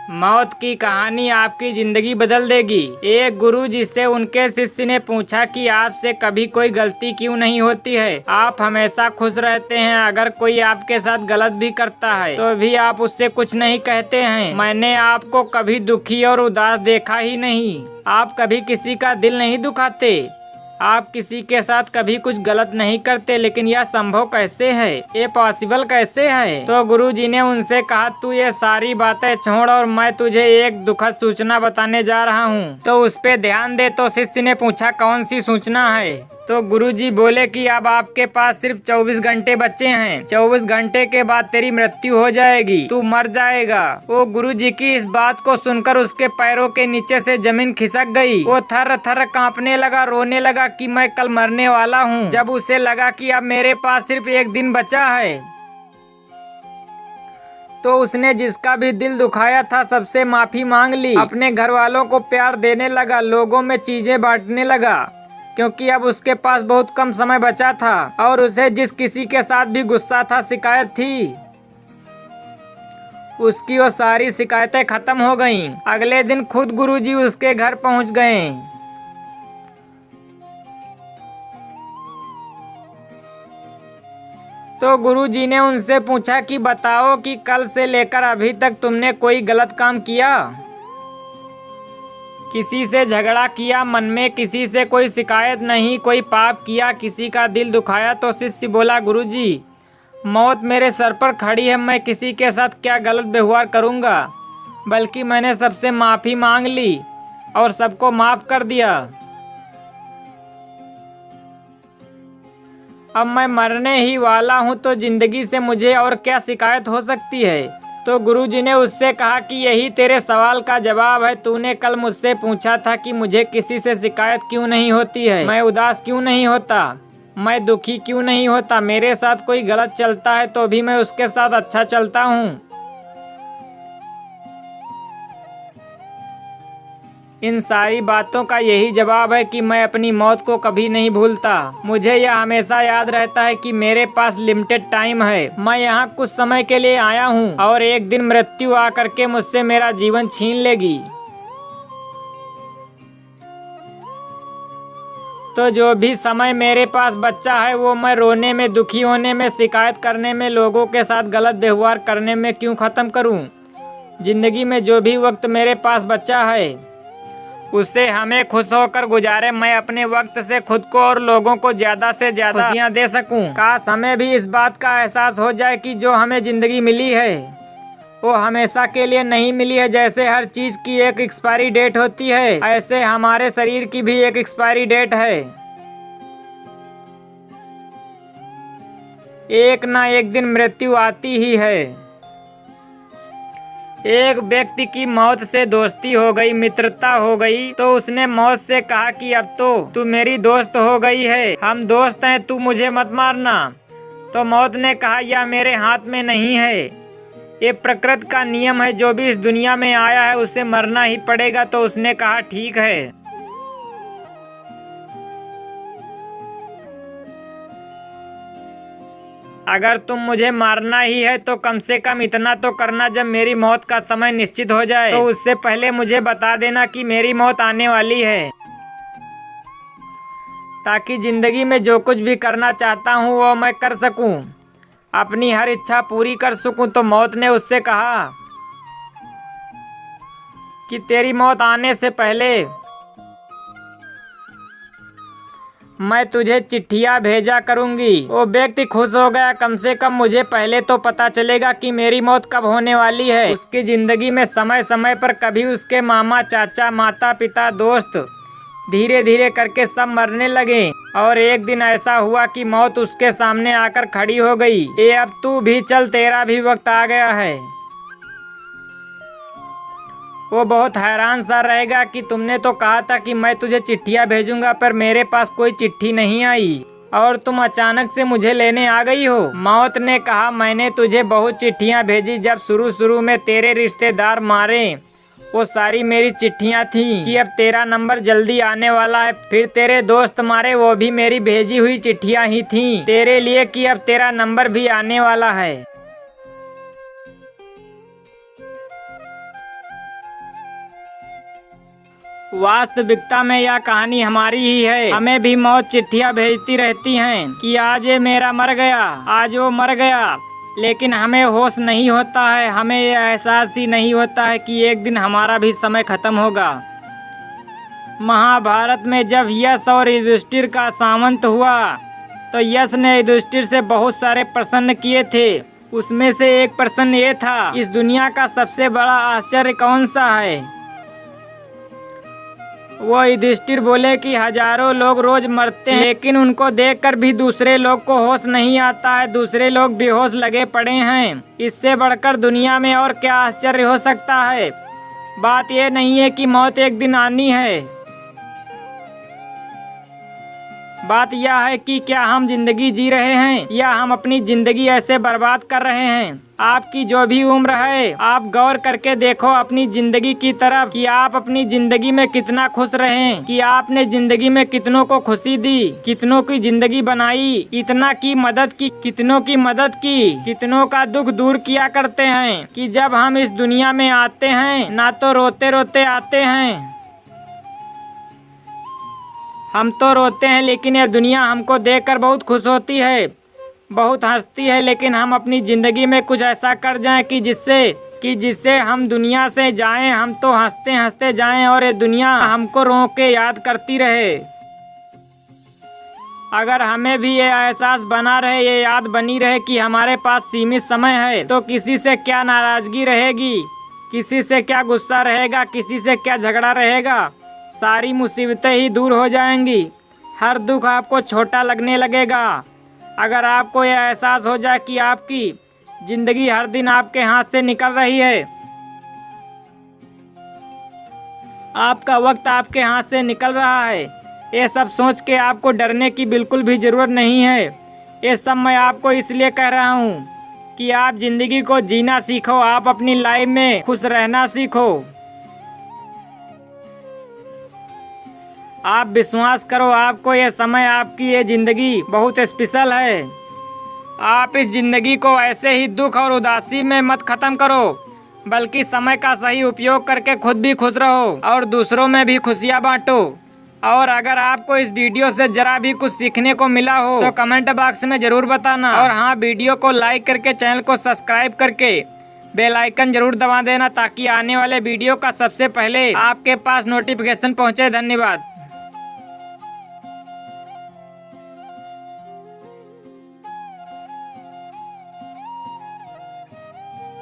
मौत की कहानी आपकी जिंदगी बदल देगी। एक गुरु जिससे उनके शिष्य ने पूछा कि आपसे कभी कोई गलती क्यों नहीं होती है? आप हमेशा खुश रहते हैं। अगर कोई आपके साथ गलत भी करता है तो भी आप उससे कुछ नहीं कहते हैं। मैंने आपको कभी दुखी और उदास देखा ही नहीं। आप कभी किसी का दिल नहीं दुखाते। आप किसी के साथ कभी कुछ गलत नहीं करते, लेकिन यह संभव कैसे है? ये पॉसिबल कैसे है? तो गुरुजी ने उनसे कहा, तू ये सारी बातें छोड़ और मैं तुझे एक दुखद सूचना बताने जा रहा हूँ, तो उस पे ध्यान दे। तो शिष्य ने पूछा, कौन सी सूचना है? तो गुरुजी बोले कि अब आपके पास सिर्फ 24 घंटे बचे हैं। 24 घंटे के बाद तेरी मृत्यु हो जाएगी, तू मर जाएगा। वो गुरुजी की इस बात को सुनकर उसके पैरों के नीचे से जमीन खिसक गई। वो थर थर कांपने लगा, रोने लगा कि मैं कल मरने वाला हूँ। जब उसे लगा कि अब मेरे पास सिर्फ एक दिन बचा है, तो उसने जिसका भी दिल दुखाया था सबसे माफी मांग ली। अपने घर वालों को प्यार देने लगा, लोगों में चीजें बांटने लगा, क्योंकि अब उसके पास बहुत कम समय बचा था। और उसे जिस किसी के साथ भी गुस्सा था, शिकायत थी, उसकी वो सारी शिकायतें खत्म हो गईं। अगले दिन खुद गुरुजी उसके घर पहुंच गए। तो गुरुजी ने उनसे पूछा कि बताओ कि कल से लेकर अभी तक तुमने कोई गलत काम किया? किसी से झगड़ा किया? मन में किसी से कोई शिकायत नहीं? कोई पाप किया? किसी का दिल दुखाया? तो शिष्य बोला, गुरुजी, मौत मेरे सर पर खड़ी है, मैं किसी के साथ क्या गलत व्यवहार करूंगा? बल्कि मैंने सबसे माफी मांग ली और सबको माफ कर दिया। अब मैं मरने ही वाला हूँ, तो जिंदगी से मुझे और क्या शिकायत हो सकती है? तो गुरुजी ने उससे कहा कि यही तेरे सवाल का जवाब है। तूने कल मुझसे पूछा था कि मुझे किसी से शिकायत क्यों नहीं होती है, मैं उदास क्यों नहीं होता, मैं दुखी क्यों नहीं होता। मेरे साथ कोई गलत चलता है तो भी मैं उसके साथ अच्छा चलता हूँ। इन सारी बातों का यही जवाब है कि मैं अपनी मौत को कभी नहीं भूलता। मुझे यह हमेशा याद रहता है कि मेरे पास लिमिटेड टाइम है। मैं यहाँ कुछ समय के लिए आया हूँ और एक दिन मृत्यु आकर के मुझसे मेरा जीवन छीन लेगी। तो जो भी समय मेरे पास बचा है वो मैं रोने में, दुखी होने में, शिकायत करने में, लोगों के साथ गलत व्यवहार करने में क्यों खत्म करूं? जिंदगी में जो भी वक्त मेरे पास बचा है उसे हमें खुश होकर गुजारे। मैं अपने वक्त से खुद को और लोगों को ज्यादा से ज्यादा खुशियाँ दे सकूं। काश हमें भी इस बात का एहसास हो जाए कि जो हमें जिंदगी मिली है वो हमेशा के लिए नहीं मिली है। जैसे हर चीज की एक एक्सपायरी डेट होती है, ऐसे हमारे शरीर की भी एक एक्सपायरी डेट है। एक ना एक दिन मृत्यु आती ही है। एक व्यक्ति की मौत से दोस्ती हो गई, मित्रता हो गई, तो उसने मौत से कहा कि अब तो तू मेरी दोस्त हो गई है, हम दोस्त हैं, तू मुझे मत मारना। तो मौत ने कहा, यह मेरे हाथ में नहीं है, ये प्रकृति का नियम है, जो भी इस दुनिया में आया है उसे मरना ही पड़ेगा। तो उसने कहा, ठीक है। अगर तुम मुझे मारना ही है तो कम से कम इतना तो करना, जब मेरी मौत का समय निश्चित हो जाए तो उससे पहले मुझे बता देना कि मेरी मौत आने वाली है, ताकि जिंदगी में जो कुछ भी करना चाहता हूँ वो मैं कर सकूँ, अपनी हर इच्छा पूरी कर सकूँ। तो मौत ने उससे कहा कि तेरी मौत आने से पहले मैं तुझे चिट्ठियाँ भेजा करूंगी। वो व्यक्ति खुश हो गया, कम से कम मुझे पहले तो पता चलेगा कि मेरी मौत कब होने वाली है। उसकी जिंदगी में समय समय पर कभी उसके मामा, चाचा, माता पिता, दोस्त, धीरे धीरे करके सब मरने लगे। और एक दिन ऐसा हुआ कि मौत उसके सामने आकर खड़ी हो गई। ये अब तू भी चल, तेरा भी वक्त आ गया है। वो बहुत हैरान सा रहेगा कि तुमने तो कहा था कि मैं तुझे चिट्ठियाँ भेजूंगा, पर मेरे पास कोई चिट्ठी नहीं आई और तुम अचानक से मुझे लेने आ गई हो। मौत ने कहा, मैंने तुझे बहुत चिट्ठियाँ भेजी। जब शुरू में तेरे रिश्तेदार मारे, वो सारी मेरी चिट्ठियाँ थी कि अब तेरा नंबर जल्दी आने वाला है। फिर तेरे दोस्त मारे, वो भी मेरी भेजी हुई चिट्ठियाँ ही थी तेरे लिए कि अब तेरा नंबर भी आने वाला है। वास्तविकता में यह कहानी हमारी ही है। हमें भी मौत चिट्ठियां भेजती रहती हैं कि आज ये मेरा मर गया, आज वो मर गया, लेकिन हमें होश नहीं होता है, हमें ये एहसास ही नहीं होता है कि एक दिन हमारा भी समय खत्म होगा। महाभारत में जब यश और युधिष्ठिर का सामंत हुआ तो यश ने युधिष्ठिर से बहुत सारे प्रश्न किए थे। उसमें से एक प्रश्न ये था, इस दुनिया का सबसे बड़ा आश्चर्य कौन सा है? वो युधिष्ठिर बोले कि हजारों लोग रोज मरते हैं, लेकिन उनको देखकर भी दूसरे लोग को होश नहीं आता है, दूसरे लोग बेहोश लगे पड़े हैं। इससे बढ़कर दुनिया में और क्या आश्चर्य हो सकता है? बात यह नहीं है कि मौत एक दिन आनी है, बात यह है कि क्या हम जिंदगी जी रहे हैं या हम अपनी जिंदगी ऐसे बर्बाद कर रहे हैं। आपकी जो भी उम्र है, आप गौर करके देखो अपनी जिंदगी की तरफ कि आप अपनी जिंदगी में कितना खुश रहे, कि आपने जिंदगी में कितनों को खुशी दी, कितनों की जिंदगी बनाई, इतना की मदद की, कितनों की मदद की, कितनों का दुख दूर किया करते हैं कि जब हम इस दुनिया में आते हैं ना तो रोते रोते आते हैं। हम तो रोते हैं लेकिन यह दुनिया हमको देखकर बहुत खुश होती है, बहुत हंसती है, लेकिन हम अपनी ज़िंदगी में कुछ ऐसा कर जाएं कि जिससे हम दुनिया से जाएं, हम तो हंसते हंसते जाएं और ये दुनिया हमको रो के याद करती रहे। अगर हमें भी ये एहसास बना रहे, ये याद बनी रहे कि हमारे पास सीमित समय है, तो किसी से क्या नाराज़गी रहेगी, किसी से क्या गुस्सा रहेगा, किसी से क्या झगड़ा रहेगा। सारी मुसीबतें ही दूर हो जाएंगी, हर दुख आपको छोटा लगने लगेगा। अगर आपको यह एहसास हो जाए कि आपकी जिंदगी हर दिन आपके हाथ से निकल रही है, आपका वक्त आपके हाथ से निकल रहा है, ये सब सोच के आपको डरने की बिल्कुल भी ज़रूरत नहीं है। ये सब मैं आपको इसलिए कह रहा हूँ कि आप जिंदगी को जीना सीखो, आप अपनी लाइफ में खुश रहना सीखो। आप विश्वास करो, आपको ये समय, आपकी ये ज़िंदगी बहुत स्पेशल है। आप इस ज़िंदगी को ऐसे ही दुख और उदासी में मत ख़त्म करो, बल्कि समय का सही उपयोग करके खुद भी खुश रहो और दूसरों में भी खुशियाँ बांटो। और अगर आपको इस वीडियो से ज़रा भी कुछ सीखने को मिला हो तो कमेंट बॉक्स में ज़रूर बताना। और हाँ, वीडियो को लाइक करके चैनल को सब्सक्राइब करके बेल आइकन जरूर दबा देना, ताकि आने वाले वीडियो का सबसे पहले आपके पास नोटिफिकेशन पहुँचे। धन्यवाद।